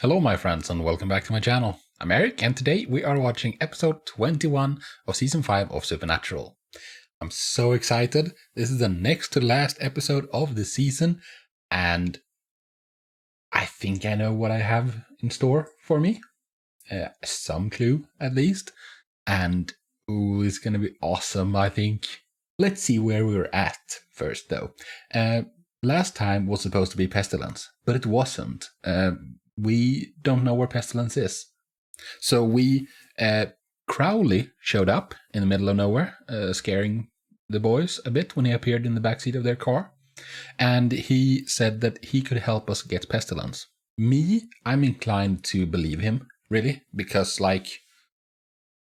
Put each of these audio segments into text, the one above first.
Hello my friends and welcome back to my channel. I'm Eric and today we are watching episode 21 of season 5 of Supernatural. I'm so excited. This is the next to last episode of the season and I think I know what I have in store for me. Some clue at least. And it's gonna be awesome, I think. Let's see where we're at first though. Last time was supposed to be Pestilence, but it wasn't. We don't know where Pestilence is. So Crowley showed up in the middle of nowhere, scaring the boys a bit when he appeared in the backseat of their car. And he said that he could help us get Pestilence. I'm inclined to believe him, really, because I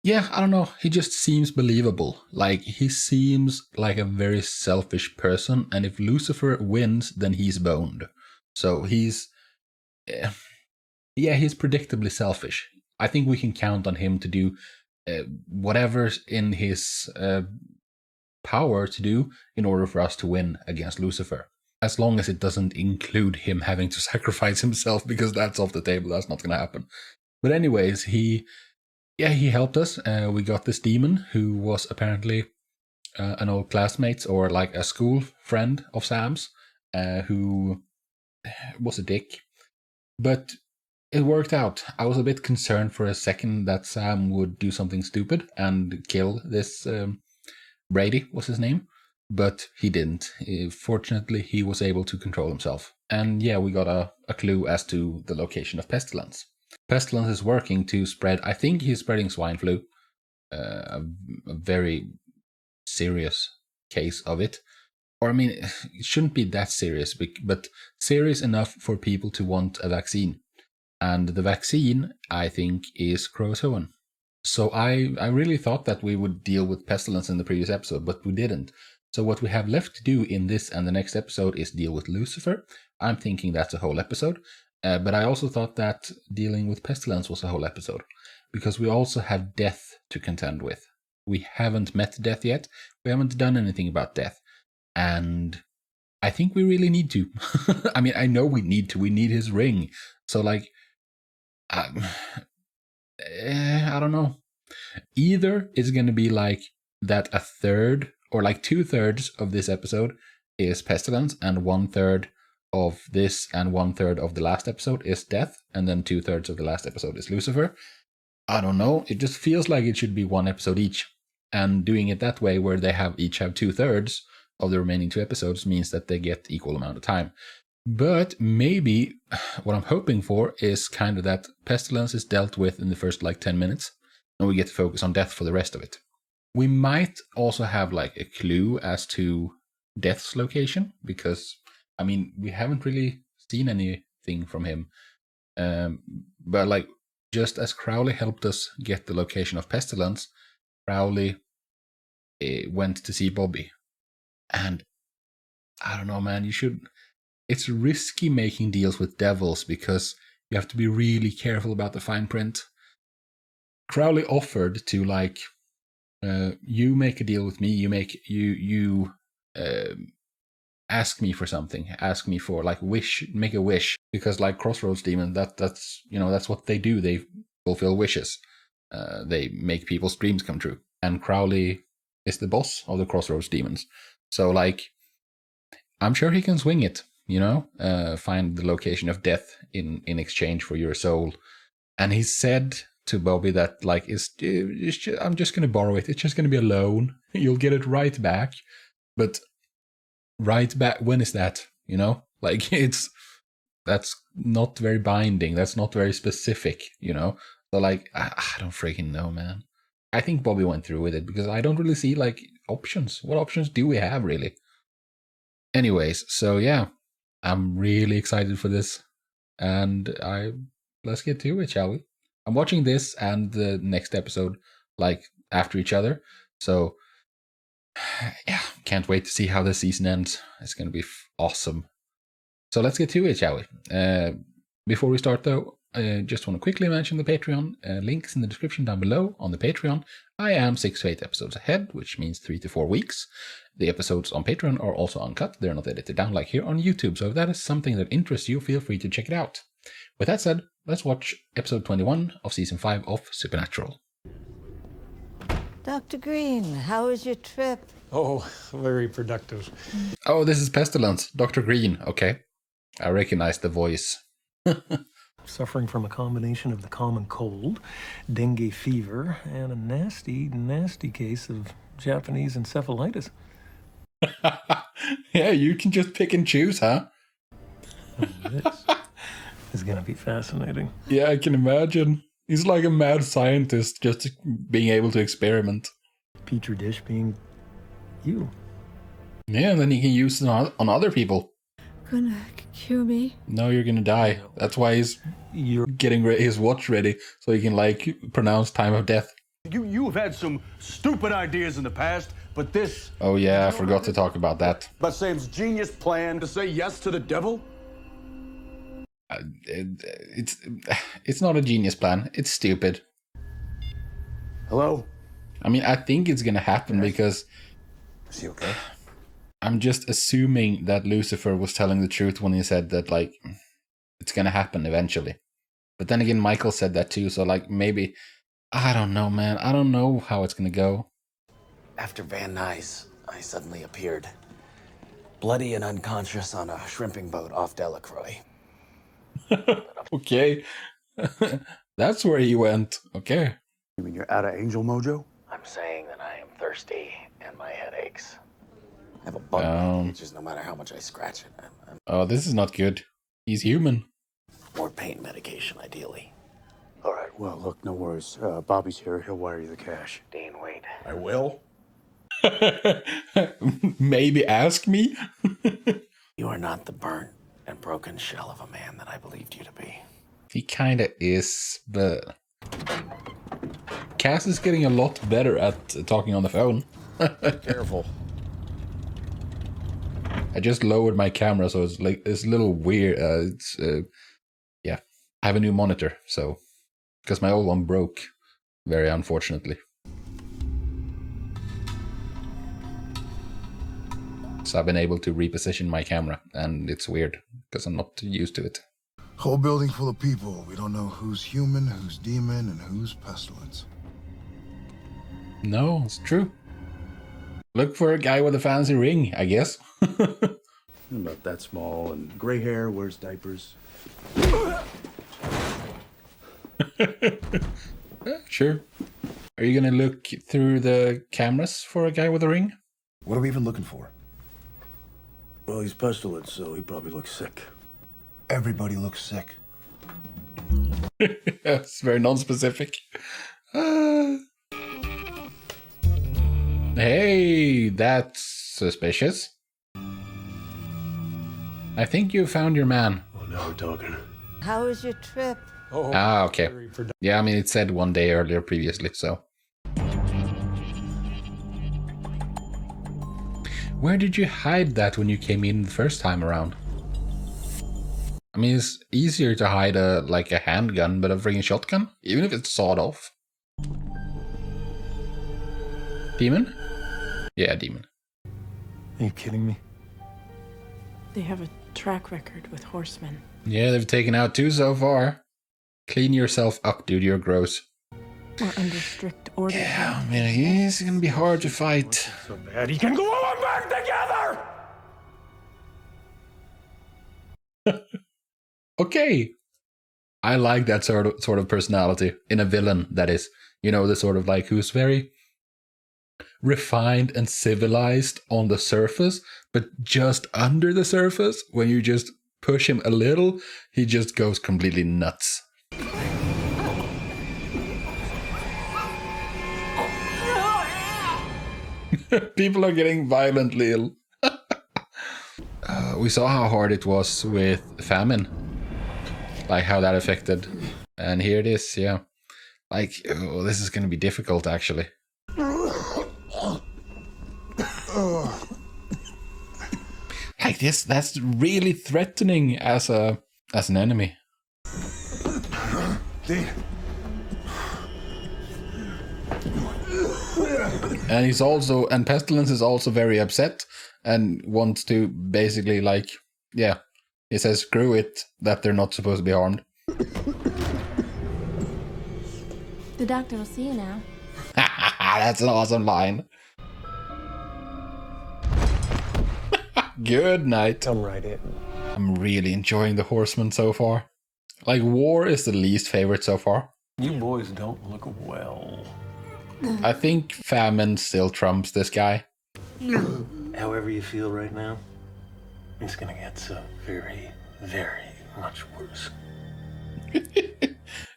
don't know, he just seems believable. He seems like a very selfish person, and if Lucifer wins, then he's boned. So he's predictably selfish. I think we can count on him to do whatever's in his power to do in order for us to win against Lucifer. As long as it doesn't include him having to sacrifice himself, because that's off the table. That's not going to happen. But anyways, he helped us. We got this demon who was apparently an old classmate or like a school friend of Sam's, who was a dick. But it worked out. I was a bit concerned for a second that Sam would do something stupid and kill this Brady was his name, but he didn't. Fortunately, he was able to control himself. And we got a clue as to the location of Pestilence. Pestilence is working to spread, I think he's spreading swine flu, a very serious case of it. Or, I mean, it shouldn't be that serious, but serious enough for people to want a vaccine. And the vaccine, I think, is Croatoan. So I really thought that we would deal with Pestilence in the previous episode, but we didn't. So what we have left to do in this and the next episode is deal with Lucifer. I'm thinking that's a whole episode. But I also thought that dealing with Pestilence was a whole episode, because we also have Death to contend with. We haven't met Death yet. We haven't done anything about Death. And I think we really need to. I mean, I know we need to. We need his ring. So, I don't know. Either it's going to be like that a third or like 2/3 of this episode is Pestilence, and 1/3 of this and 1/3 of the last episode is Death, and then 2/3 of the last episode is Lucifer. I don't know. It just feels like it should be one episode each. And doing it that way, where they each have 2/3 of the remaining 2 episodes, means that they get equal amount of time. But maybe what I'm hoping for is kind of that Pestilence is dealt with in the first 10 minutes, and we get to focus on Death for the rest of it. We might also have a clue as to Death's location, because I mean, we haven't really seen anything from him. But just as Crowley helped us get the location of Pestilence, Crowley went to see Bobby. And I don't know, man, it's risky making deals with devils, because you have to be really careful about the fine print. Crowley offered to you make a deal with me, you ask me for something, ask me for make a wish, because Crossroads Demon, that's what they do. They fulfill wishes. They make people's dreams come true. And Crowley is the boss of the Crossroads Demons. So I'm sure he can swing it, find the location of Death in exchange for your soul. And he said to Bobby that I'm just going to borrow it. It's just going to be a loan. You'll get it right back. But right back, when is that? That's not very binding. That's not very specific, So I don't freaking know, man. I think Bobby went through with it, because I don't really see options. What options do we have, really? Anyways, so I'm really excited for this, and let's get to it, shall we? I'm watching this and the next episode after each other, so can't wait to see how the season ends. It's going to be awesome. So let's get to it, shall we? Before we start though, just want to quickly mention the Patreon. Links in the description down below on the Patreon. I am 6 to 8 episodes ahead, which means 3 to 4 weeks. The episodes on Patreon are also uncut. They're not edited down like here on YouTube. So if that is something that interests you, feel free to check it out. With that said, let's watch episode 21 of season 5 of Supernatural. Dr. Green, how was your trip? Oh, very productive. Oh, this is Pestilence. Dr. Green. Okay. I recognize the voice. Suffering from a combination of the common cold, dengue fever, and a nasty, nasty case of Japanese encephalitis. Yeah, you can just pick and choose, huh? This is going to be fascinating. Yeah, I can imagine. He's like a mad scientist just being able to experiment. Petri dish being you. Yeah, and then he can use it on other people. Gonna cure me? No, you're gonna die. That's why he's getting his watch ready so he can, like, pronounce time of death. You have had some stupid ideas in the past, but this... Oh yeah, I forgot to talk about that. About Sam's genius plan to say yes to the devil? It's not a genius plan. It's stupid. Hello? I mean, I think it's gonna happen because Is he okay? I'm just assuming that Lucifer was telling the truth when he said that, like, it's gonna happen eventually. But then again, Michael said that too, so, like, maybe... I don't know, man. I don't know how it's gonna go. After Van Nuys, I suddenly appeared, bloody and unconscious on a shrimping boat off Delacroix. Okay. That's where he went. Okay. You mean you're out of angel mojo? I'm saying that I am thirsty and my head aches. I have a bug in my peaches no matter how much I scratch it. Oh, this is not good. He's human. More pain medication, ideally. All right, well, look, no worries. Bobby's here. He'll wire you the cash. Dean, wait. I will? Maybe ask me? You are not the burnt and broken shell of a man that I believed you to be. He kinda is, but... Cass is getting a lot better at talking on the phone. Careful. I just lowered my camera, so it's a little weird. Yeah. I have a new monitor, so... Because my old one broke, very unfortunately. So I've been able to reposition my camera, and it's weird, because I'm not used to it. Whole building full of people. We don't know who's human, who's demon, and who's pestilence. No, it's true. Look for a guy with a fancy ring, I guess. About that small and gray hair, wears diapers. Sure. Are you gonna look through the cameras for a guy with a ring? What are we even looking for? Well, he's pestilence, so he probably looks sick. Everybody looks sick. It's very non-specific. Hey, that's suspicious. I think you found your man. Oh, now we're talking. How was your trip? Ah, okay. Yeah, I mean, it said one day earlier previously, so. Where did you hide that when you came in the first time around? I mean, it's easier to hide a handgun, but a friggin' shotgun? Even if it's sawed off. Demon? Yeah, demon. Are you kidding me? They have a track record with horsemen. Yeah, they've taken out 2 so far. Clean yourself up, dude, you're gross. We're under strict orders. Yeah, I mean, it's gonna be hard to fight. So bad he can glue them back together! Okay. I like that sort of personality in a villain, that is. You know, the sort of like who's very refined and civilized on the surface, but just under the surface, when you just push him a little, he just goes completely nuts. People are getting violently ill. We saw how hard it was with famine. Like how that affected. And here it is, yeah. Like, oh, this is going to be difficult, actually. Like this, that's really threatening as an enemy. Dean. And Pestilence is also very upset and wants to basically, like, yeah, he says screw it, that they're not supposed to be harmed. The doctor will see you now. That's an awesome line. Good night. Come right in. I'm really enjoying the Horseman so far. Like, War is the least favorite so far. You boys don't look well. I think Famine still trumps this guy. However you feel right now, it's gonna get so very, very much worse.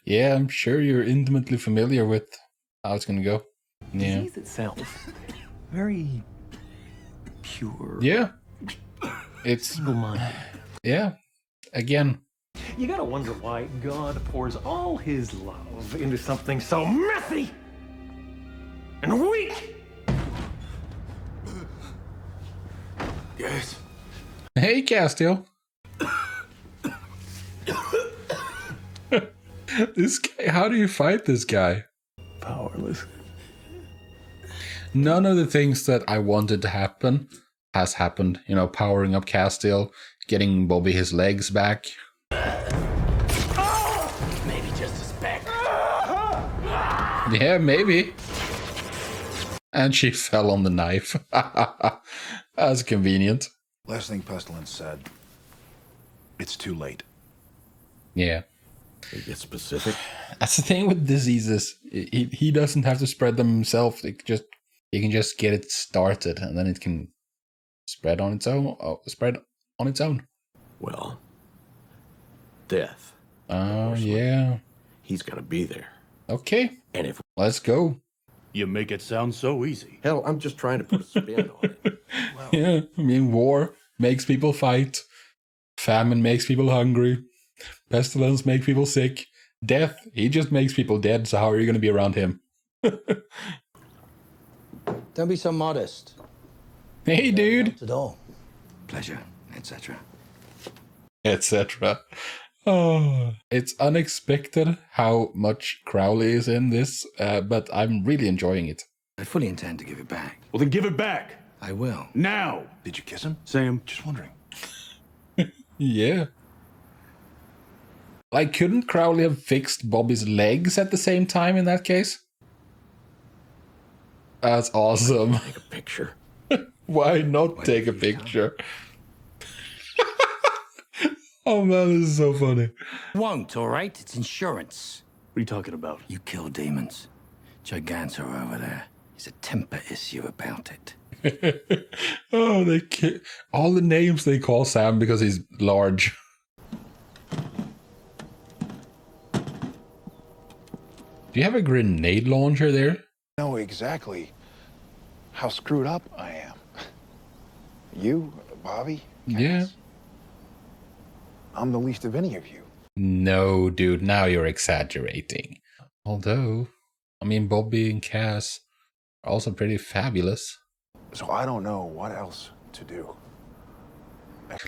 Yeah, I'm sure you're intimately familiar with how it's gonna go. Yeah. Disease itself, very pure. Yeah. It's, Single-minded. yeah. Again, You gotta wonder why God pours all his love into something so messy and weak. Yes. hey, Castiel. This guy, how do you fight this guy? Powerless. None of the things that I wanted to happen has happened. You know, powering up Castiel, getting Bobby his legs back. Maybe just a speck. Yeah, maybe. And she fell on the knife. That's convenient. Last thing Pestilence said. It's too late. Yeah. Get specific. That's the thing with diseases. He doesn't have to spread them himself. He can just get it started, and then it can spread on its own. Well, death. Oh, yeah. He's got to be there. Okay, And if let's go. you make it sound so easy. Hell, I'm just trying to put a spin on it. Yeah, I mean, war makes people fight. Famine makes people hungry. Pestilence makes people sick. Death, he just makes people dead, so how are you going to be around him? Don't be so modest. Hey, dude! Not at all. Pleasure, etc. Etc. Oh, it's unexpected how much Crowley is in this, but I'm really enjoying it. I fully intend to give it back. Well, then give it back. I will. Now. Did you kiss him? Sam. Just wondering. Yeah. Like, couldn't Crowley have fixed Bobby's legs at the same time in that case? That's awesome. Take a picture. Why not take a picture? Oh man, this is so funny. Won't, all right? It's insurance. What are you talking about? You kill demons. Gigantor over there. There's a temper issue about it. Oh, all the names they call Sam because he's large. Do you have a grenade launcher there? Know exactly how screwed up I am. You, Bobby? Cass, Yeah. I'm the least of any of you. No, dude, now you're exaggerating. Although, I mean, Bobby and Cass are also pretty fabulous. So I don't know what else to do.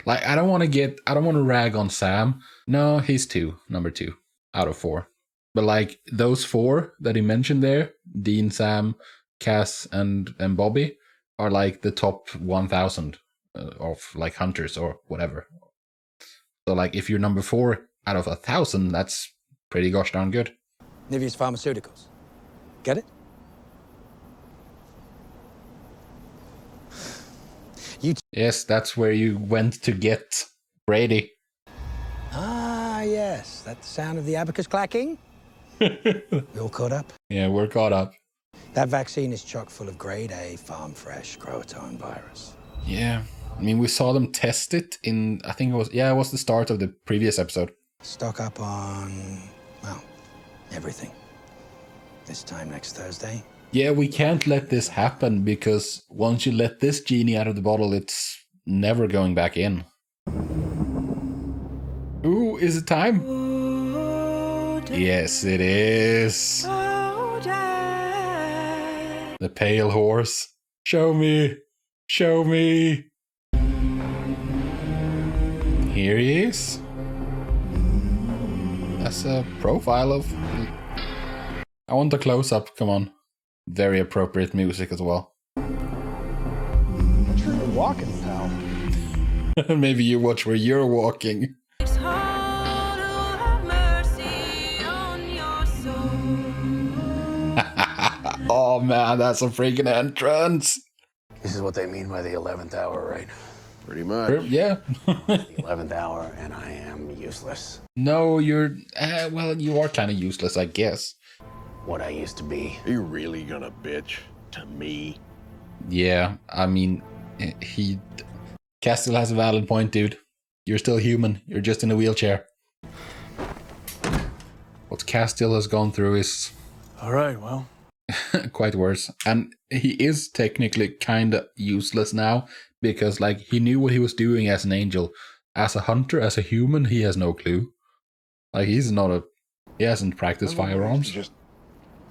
Like, I don't want to rag on Sam. No, he's number 2 out of 4. But like, those 4 that he mentioned there, Dean, Sam, Cass, and Bobby, are like the top 1,000 of like hunters or whatever. So like, if you're number 4 out of 1,000, that's pretty gosh darn good. Niveus Pharmaceuticals. Get it? Yes, that's where you went to get Brady. Ah, yes. That's the sound of the abacus clacking. We all caught up? Yeah, we're caught up. That vaccine is chock full of grade A farm-fresh Croatoan virus. Yeah. I mean, we saw them test it in, I think it was the start of the previous episode. Stock up on, well, everything. This time next Thursday. Yeah, we can't let this happen because once you let this genie out of the bottle, it's never going back in. Ooh, is it time? Yes, it is. The pale horse. Show me. Show me. Here he is. That's a profile of... I want the close-up, come on. Very appropriate music as well. I'm sure you're walking, pal. Maybe you watch where you're walking. Oh man, that's a freaking entrance. This is what they mean by the 11th hour, right? Pretty much. Yeah. The 11th hour, and I am useless. No, you're... well, you are kind of useless, I guess. What I used to be. Are you really gonna bitch to me? Yeah, I mean, Castiel has a valid point, dude. You're still human. You're just in a wheelchair. What Castiel has gone through is... All right, well. quite worse. And he is technically kind of useless now, because, like, he knew what he was doing as an angel. As a hunter, as a human, he has no clue. Like, he's not a... He hasn't practiced firearms. Just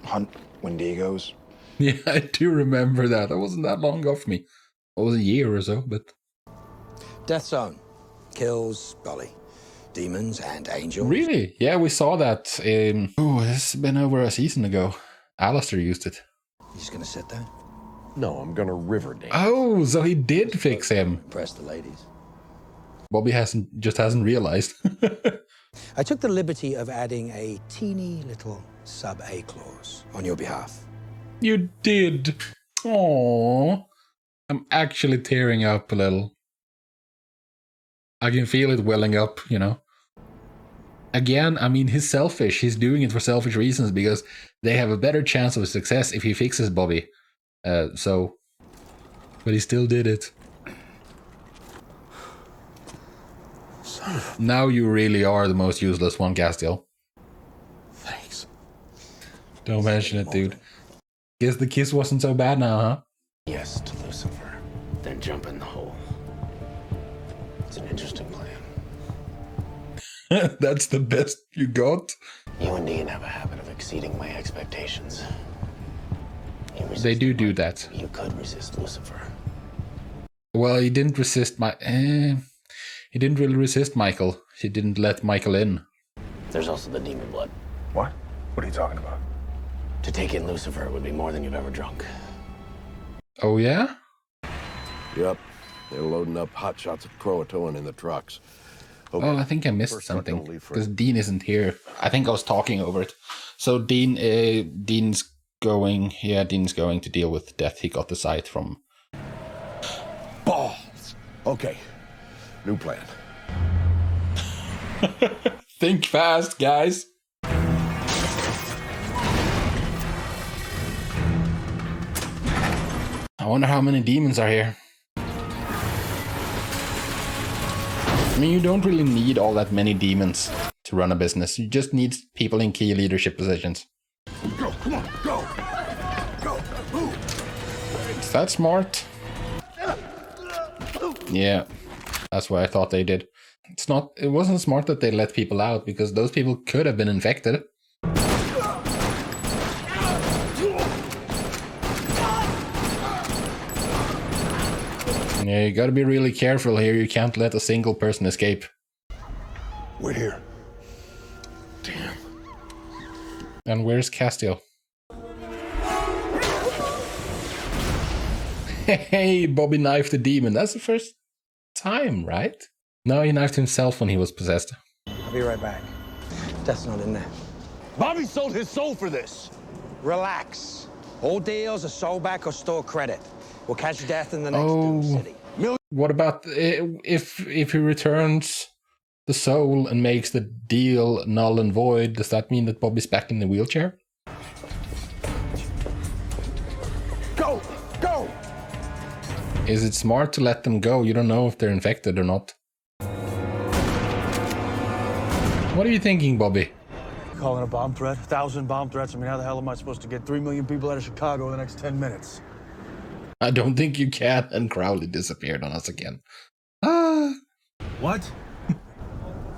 hunt Wendigos. Yeah, I do remember that. That wasn't that long ago for me. It was a year or so, but... Death Zone. Kills, golly, demons and angels. Really? Yeah, we saw that in... Oh, this has been over a season ago. Alistair used it. You just gonna sit there? No, I'm gonna river dance. Oh, so he did fix him. Impress the ladies. Bobby hasn't realized. I took the liberty of adding a teeny little sub-A clause on your behalf. You did. Aww. I'm actually tearing up a little. I can feel it welling up, you know. Again, I mean, he's selfish. He's doing it for selfish reasons because they have a better chance of success if he fixes Bobby. But he still did it. Now you really are the most useless one, Castiel. Thanks. Don't mention it, dude. Guess the kiss wasn't so bad now, huh? Yes to Lucifer. Then jump in the hole. It's an interesting plan. That's the best you got? You and Dean have a habit of exceeding my expectations. They do that. You could resist Lucifer. Well, he didn't resist he didn't really resist Michael. He didn't let Michael in. There's also the demon blood. What? What are you talking about? To take in Lucifer would be more than you've ever drunk. Oh, yeah? Yep. They're loading up hot shots of Croatoan in the trucks. Okay. Oh, I think I missed something because Dean isn't here. I think I was talking over it. So Dean's going to deal with death. He got the sight from... Balls! Okay. New plan. Think fast, guys. I wonder how many demons are here. I mean, you don't really need all that many demons to run a business. You just need people in key leadership positions. Go, come on, go! Go! Is that smart? Yeah, that's what I thought they did. It wasn't smart that they let people out because those people could have been infected. Yeah, you gotta be really careful here. You can't let a single person escape. We're here. Damn. And where's Castiel? Hey, Bobby knifed the demon. That's the first time, right? No, he knifed himself when he was possessed. I'll be right back. Death's not in there. Bobby sold his soul for this. Relax. All deals are sold back or store credit. We'll catch Death in the next city. What about if he returns the soul and makes the deal null and void? Does that mean that Bobby's back in the wheelchair? Go! Go! Is it smart to let them go? You don't know if they're infected or not. What are you thinking, Bobby? Calling a bomb threat? 1,000 bomb threats? I mean, how the hell am I supposed to get 3 million people out of Chicago in the next 10 minutes? I don't think you can. And Crowley disappeared on us again. Ah. What?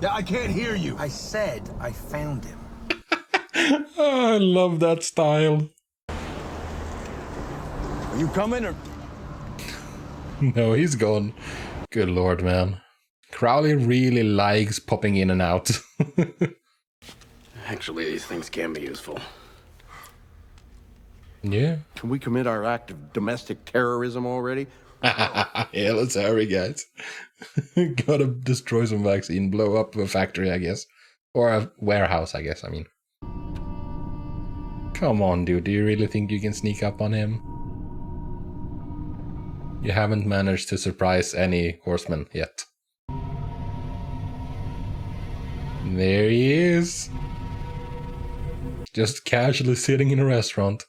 Yeah, I can't hear you. I said I found him. Oh, I love that style. Are you coming or? No, he's gone. Good lord, man. Crowley really likes popping in and out. Actually, these things can be useful. Yeah. Can we commit our act of domestic terrorism already? Yeah, let's hurry, guys. Gotta destroy some vaccine, blow up a factory, I guess. Or a warehouse, I guess, I mean. Come on, dude. Do you really think you can sneak up on him? You haven't managed to surprise any horsemen yet. There he is. Just casually sitting in a restaurant.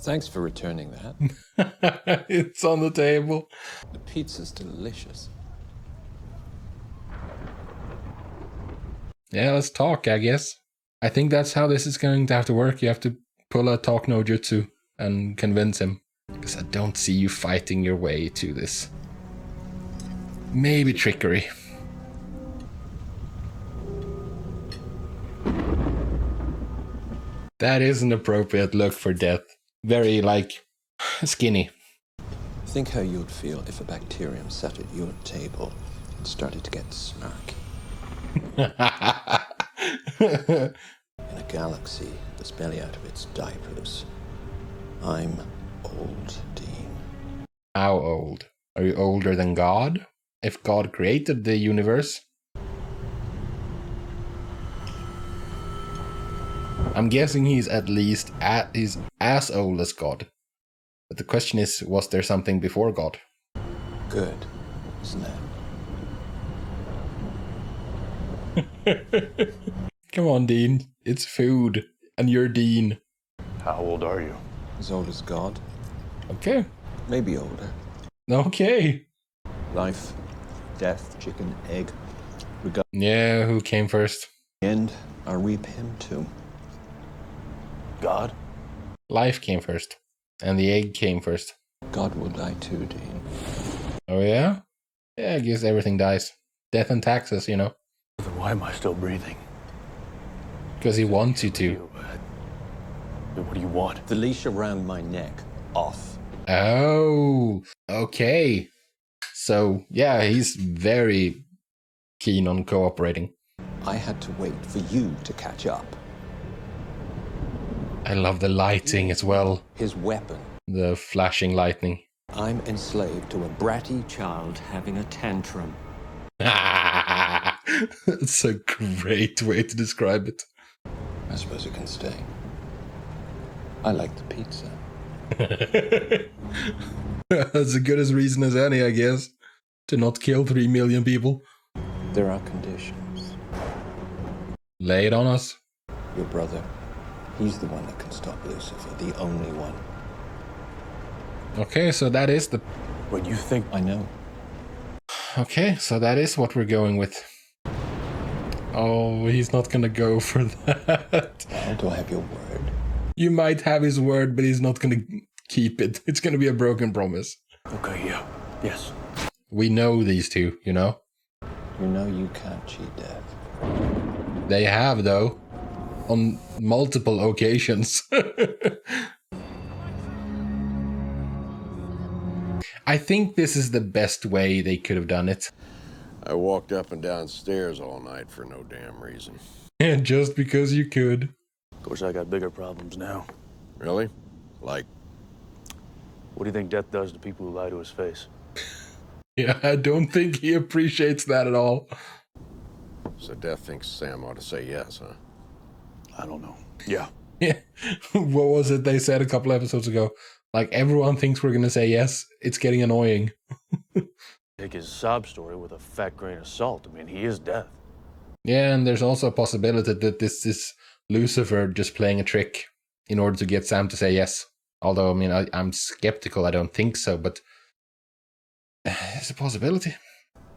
Thanks for returning that. It's on the table. The pizza's delicious. Yeah, let's talk, I guess. I think that's how this is going to have to work. You have to pull a talk no jutsu and convince him. Because I don't see you fighting your way to this. Maybe trickery. That is an appropriate look for death. Very, like, skinny. Think how you'd feel if a bacterium sat at your table and started to get snarky. In a galaxy that's barely out of its diapers, I'm old, Dean. How old? Are you older than God? If God created the universe? I'm guessing he's at least he's as old as God. But the question is, was there something before God? Good, isn't it? Come on, Dean. It's food. And you're Dean. How old are you? As old as God. Okay. Maybe older. Okay. Life, death, chicken, egg. Yeah, who came first? And I'll reap him too. God? Life came first. And the egg came first. God will die too, Dean. Oh yeah? Yeah, I guess everything dies. Death and taxes, you know. Then why am I still breathing? Because he wants you to. What do you want? The leash around my neck off. Oh, okay. So, yeah, he's very keen on cooperating. I had to wait for you to catch up. I love the lighting as well. His weapon. The flashing lightning. I'm enslaved to a bratty child having a tantrum. That's a great way to describe it. I suppose it can stay. I like the pizza. That's as good a reason as any, I guess, to not kill 3 million people. There are conditions. Lay it on us. Your brother, he's the one that can stop Lucifer, the only one. Okay, so that is the... What you think? I know. Okay, so that is what we're going with. Oh, he's not gonna go for that. Well, do I have your word? You might have his word, but he's not gonna keep it. It's gonna be a broken promise. Okay, yeah. Yes. We know these two, you know? You know you can't cheat death. They have, though. On multiple occasions. I think this is the best way they could have done it. I walked up and down stairs all night for no damn reason. And just because you could. Of course, I got bigger problems now. Really? Like? What do you think death does to people who lie to his face? Yeah, I don't think he appreciates that at all. So Death thinks Sam ought to say yes, huh? I don't know. Yeah. Yeah. What was it they said a couple episodes ago? Like, everyone thinks we're gonna say yes. It's getting annoying. Take his sob story with a fat grain of salt. I mean, he is death. Yeah, and there's also a possibility that this is Lucifer just playing a trick in order to get Sam to say yes. Although, I mean, I'm skeptical. I don't think so, but it's a possibility.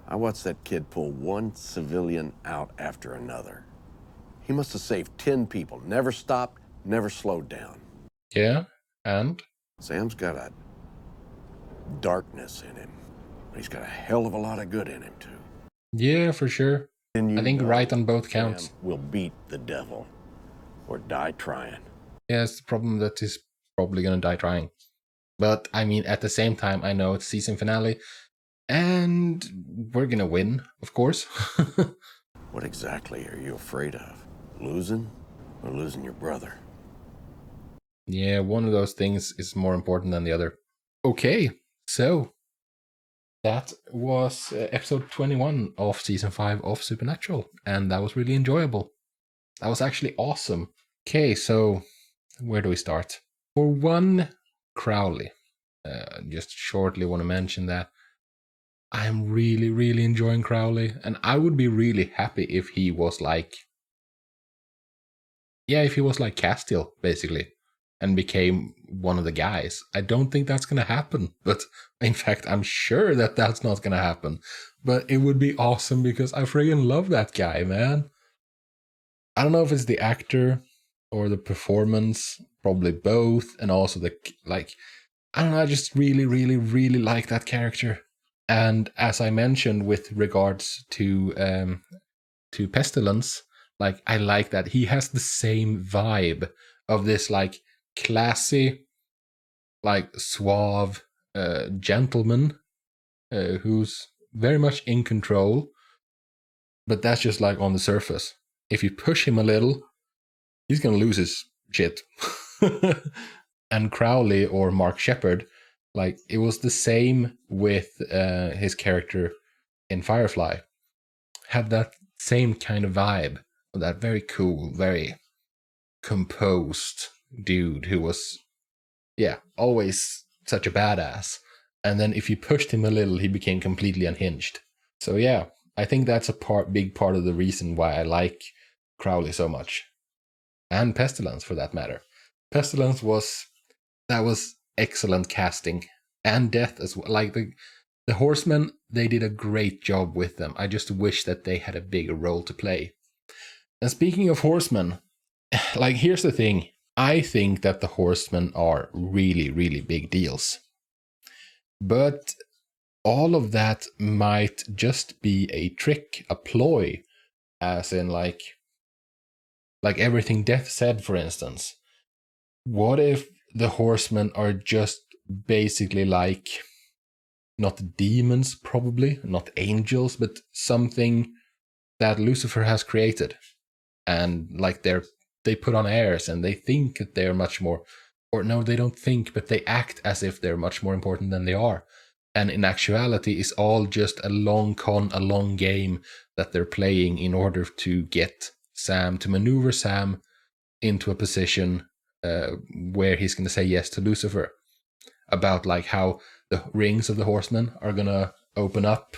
I watched that kid pull one civilian out after another. He must have saved 10 people. Never stopped, never slowed down. Yeah, and? Sam's got a darkness in him. He's got a hell of a lot of good in him, too. Yeah, for sure. I think right on both counts. Sam will beat the devil or die trying. Yeah, it's the problem that he's probably gonna die trying. But, I mean, at the same time, I know it's season finale. And we're gonna win, of course. What exactly are you afraid of? Losing or losing your brother? Yeah, one of those things is more important than the other. Okay, so That was episode 21 of season 5 of Supernatural, and that was really enjoyable. That was actually awesome. Okay, so where do we start? For one, Crowley. Just shortly want to mention that I'm really, really enjoying Crowley, and I would be really happy if he was like... Yeah, if he was like Castiel, basically, and became one of the guys. I don't think that's going to happen, but in fact, I'm sure that that's not going to happen. But it would be awesome because I friggin' love that guy, man. I don't know if it's the actor or the performance, probably both, and also the, like, I don't know, I just really, really, really like that character. And as I mentioned with regards to Pestilence, like, I like that he has the same vibe of this, like, classy, like, suave gentleman who's very much in control, but that's just, like, on the surface. If you push him a little, he's gonna lose his shit. And Crowley, or Mark Sheppard, like, it was the same with his character in Firefly. Had that same kind of vibe. That very cool, very composed dude who was, yeah, always such a badass. And then if you pushed him a little, he became completely unhinged. So yeah, I think that's a big part of the reason why I like Crowley so much. And Pestilence, for that matter. Pestilence was excellent casting. And Death as well. Like, the Horsemen, they did a great job with them. I just wish that they had a bigger role to play. And speaking of Horsemen, like, here's the thing. I think that the Horsemen are really, really big deals. But all of that might just be a trick, a ploy, as in, like everything Death said, for instance. What if the Horsemen are just basically like, not demons, probably, not angels, but something that Lucifer has created? And like they put on airs and they think that they're much more, or no, they don't think, but they act as if they're much more important than they are. And in actuality, it's all just a long con, a long game that they're playing in order to get Sam, to maneuver Sam into a position where he's going to say yes to Lucifer. About like how the rings of the Horsemen are going to open up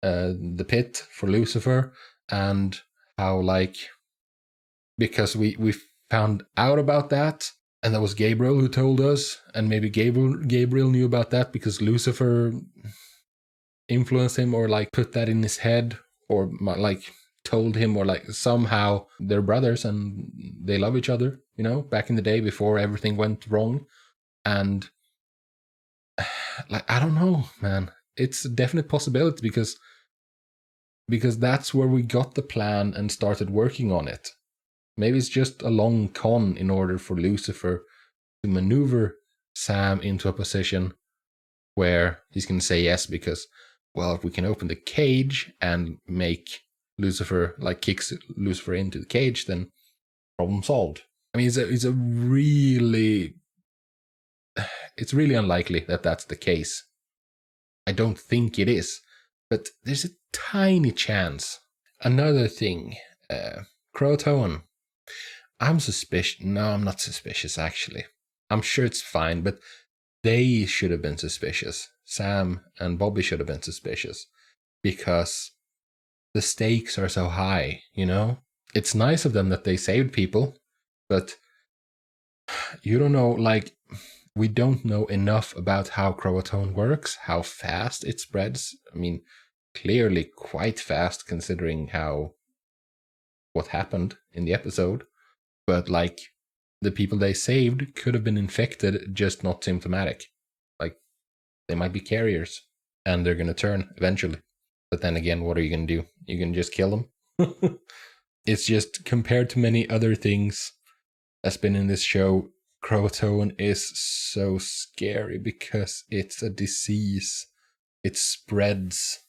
the pit for Lucifer, and how, like, because we found out about that, and that was Gabriel who told us, and maybe Gabriel knew about that because Lucifer influenced him, or like put that in his head, or like told him, or like somehow they're brothers and they love each other, you know, back in the day before everything went wrong. And like, I don't know, man, it's a definite possibility because that's where we got the plan and started working on it. Maybe it's just a long con in order for Lucifer to maneuver Sam into a position where he's going to say yes, because, well, if we can open the cage and make Lucifer, like, kicks Lucifer into the cage, then problem solved. I mean, it's really unlikely that that's the case. I don't think it is, but there's a tiny chance. Another thing, Croatoan. I'm suspicious. No, I'm not suspicious, actually. I'm sure it's fine, but they should have been suspicious. Sam and Bobby should have been suspicious, because the stakes are so high, you know? It's nice of them that they saved people, but you don't know, like, we don't know enough about how Croatoan works, how fast it spreads. I mean, clearly quite fast considering what happened in the episode. But, like, the people they saved could have been infected, just not symptomatic. Like, they might be carriers, and they're going to turn eventually. But then again, what are you going to do? You can just kill them? It's just, compared to many other things that's been in this show, Croatoan is so scary because it's a disease. It spreads.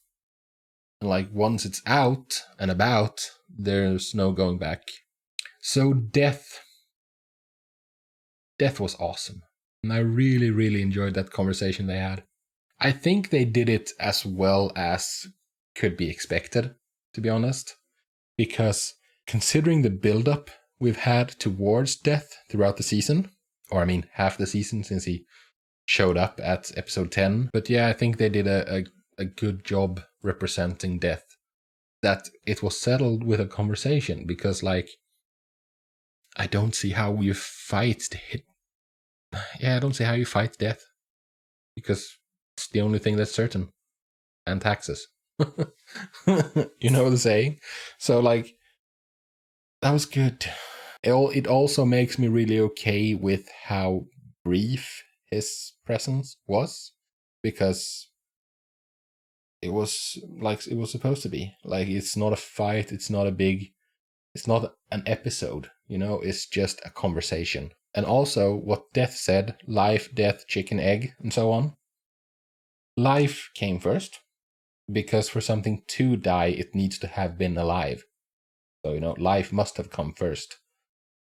And, like, once it's out and about, there's no going back. So Death was awesome. And I really, really enjoyed that conversation they had. I think they did it as well as could be expected, to be honest, because considering the build-up we've had towards Death throughout the season, or I mean half the season since he showed up at episode 10, but yeah, I think they did a good job representing Death. That it was settled with a conversation, because like, I don't see how you fight I don't see how you fight Death, because it's the only thing that's certain, and taxes. You know the saying? So like, that was good. It also makes me really okay with how brief his presence was, because it was like it was supposed to be. Like, it's not a fight, it's not an episode, you know, it's just a conversation. And also what Death said, life, death, chicken, egg, and so on. Life came first, because for something to die, it needs to have been alive. So, you know, life must have come first.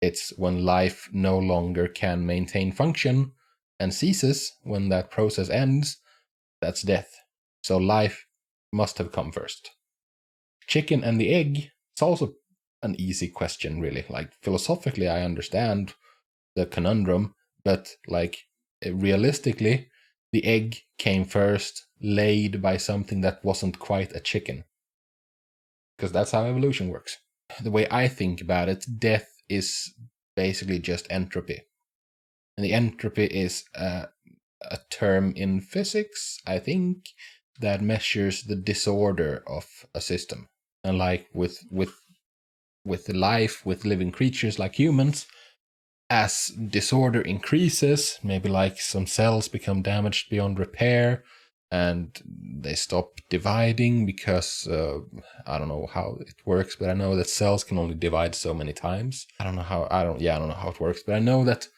It's when life no longer can maintain function and ceases, when that process ends, that's death. So life must have come first. Chicken and the egg, it's also an easy question, really. Like, philosophically, I understand the conundrum, but like, realistically, the egg came first, laid by something that wasn't quite a chicken. Because that's how evolution works. The way I think about it, death is basically just entropy. And the entropy is a term in physics, I think, that measures the disorder of a system. And like with life, with living creatures like humans, as disorder increases, maybe like some cells become damaged beyond repair and they stop dividing because I don't know how it works, but I know that cells can only divide so many times. I don't know how it works, but I know that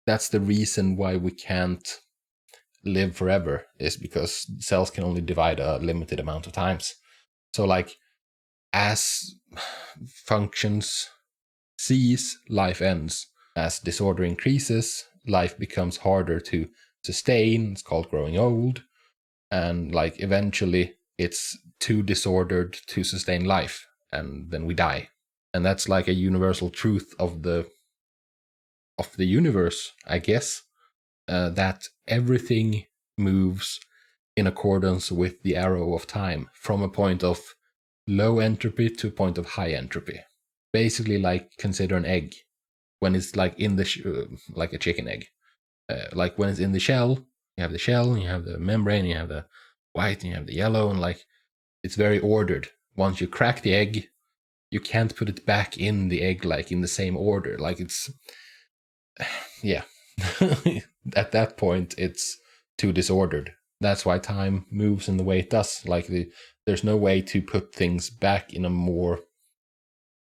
that's the reason why we can't live forever, is because cells can only divide a limited amount of times. So like, as functions cease, life ends. As disorder increases, life becomes harder to sustain. It's called growing old. And like, eventually it's too disordered to sustain life, and then we die. And that's like a universal truth of the universe, I guess, that everything moves in accordance with the arrow of time, from a point of low entropy to a point of high entropy. Basically, like, consider an egg. When it's like in the like a chicken egg, like when it's in the shell, you have the shell, you have the membrane, you have the white, and you have the yellow, and like, it's very ordered. Once you crack the egg, you can't put it back in the egg like in the same order. Like, it's yeah. At that point, it's too disordered. That's why time moves in the way it does. Like, there's no way to put things back in a more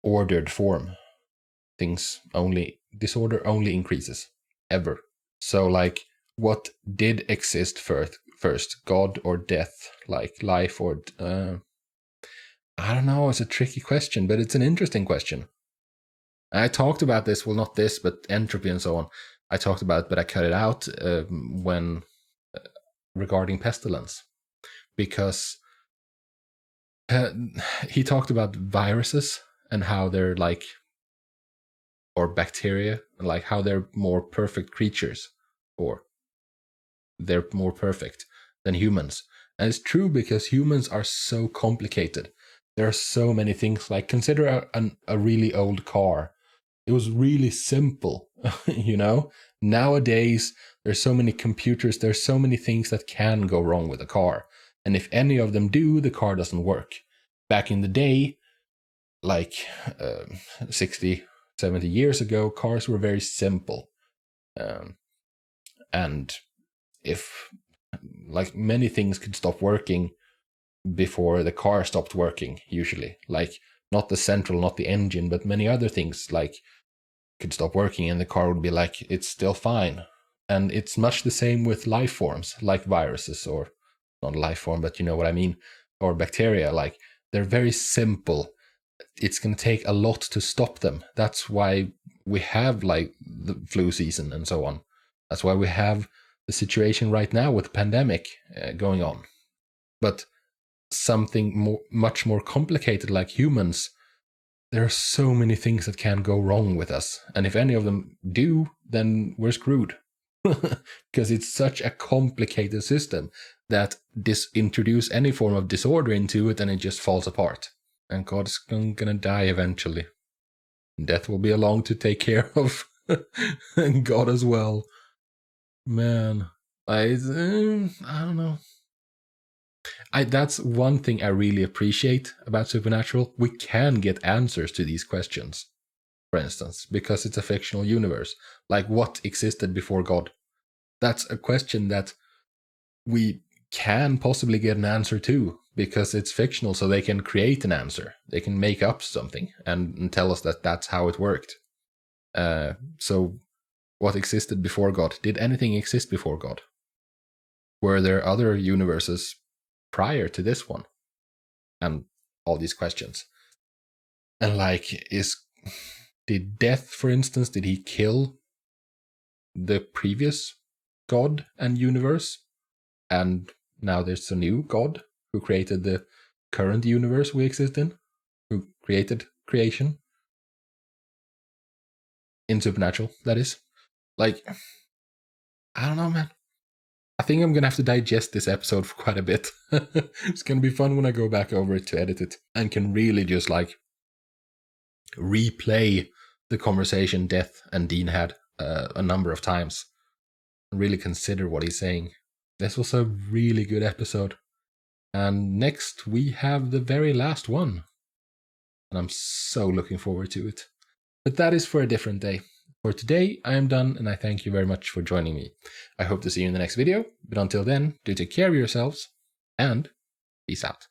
ordered form. Disorder only increases, ever. So like, what did exist first, God or death? Like, life or I don't know, it's a tricky question, but it's an interesting question. I talked about this, well, not this, but entropy and so on. I talked about it, but I cut it out when regarding pestilence, because he talked about viruses and how they're like, or bacteria, like how they're more perfect creatures, or they're more perfect than humans. And it's true, because humans are so complicated. There are so many things. Like, consider a really old car. It was really simple, you know? Nowadays, there's so many computers, there's so many things that can go wrong with a car. And if any of them do, the car doesn't work. Back in the day, like 60, 70 years ago, cars were very simple. And if, like, many things could stop working before the car stopped working, usually. Like, not the central, not the engine, but many other things, like, could stop working and the car would be like, it's still fine. And it's much the same with life forms, like viruses, or not life form, but you know what I mean, or bacteria. Like, they're very simple. It's going to take a lot to stop them. That's why we have like the flu season and so on. That's why we have the situation right now with the pandemic going on. But something much more complicated like humans, there are so many things that can go wrong with us. And if any of them do, then we're screwed. Because it's such a complicated system that introduce any form of disorder into it and it just falls apart. And God's gonna die eventually. Death will be along to take care of and God as well. Man, I don't know. That's one thing I really appreciate about Supernatural. We can get answers to these questions, for instance, because it's a fictional universe. Like, what existed before God? That's a question that we can possibly get an answer to, because it's fictional, so they can create an answer. They can make up something and tell us that that's how it worked. So, what existed before God? Did anything exist before God? Were there other universes prior to this one? And all these questions. And like, did Death, for instance, did he kill the previous God and universe? And now there's a new God who created the current universe we exist in, who created creation. In Supernatural, that is. Like, I don't know, man. I think I'm going to have to digest this episode for quite a bit. It's going to be fun when I go back over it to edit it and can really just like replay the conversation Death and Dean had a number of times and really consider what he's saying. This was a really good episode. And next we have the very last one. And I'm so looking forward to it. But that is for a different day. For today, I am done, and I thank you very much for joining me. I hope to see you in the next video, but until then, do take care of yourselves, and peace out.